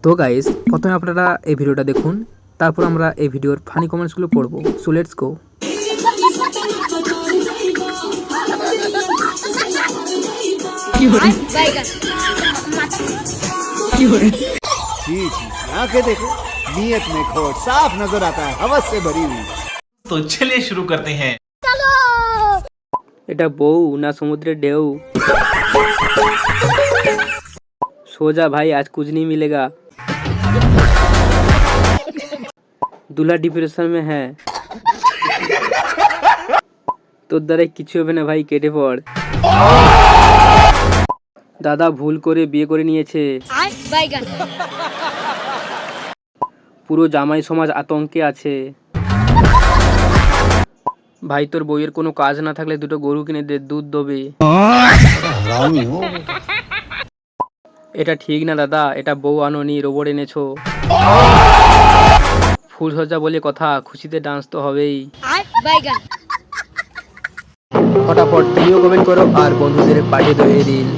তো গাইস, প্রথমে আপনারা এই ভিডিওটা দেখুন, তারপর আমরা এই ভিডিওর ফানি কমেন্টসগুলো পড়ব। So let's go. जी आंखें देखो, नीयत में खोट साफ नजर आता है, हवस से भरी हुई। तो चलिए शुरू करते हैं। এটা বউ না সমুদ্রের ঢেউ? সোজা ভাই, আজ कुछ नहीं मिलेगा। दूल्हा डिप्रेशन में है। তোর দ্বারাই কিছু হবে না ভাই, কেটে পড়। দাদা ভুল করে বিয়ে করে নিয়েছে। পুরো জামাই সমাজ আতঙ্কে আছে। ভাই, তোর বউয়ের কোনো কাজ না থাকলে দুটো গরু কিনে দে, দুধ দেবে। এটা ঠিক না দাদা, এটা বউ আনোনি, রোবট এনেছো। ফুলসজ্জা বলে কথা, খুশিতে ডান্স তো হবেই। ফটাফট তুমিও কমেন্ট করো আর বন্ধুদের পাঠিয়ে দেবে রিল।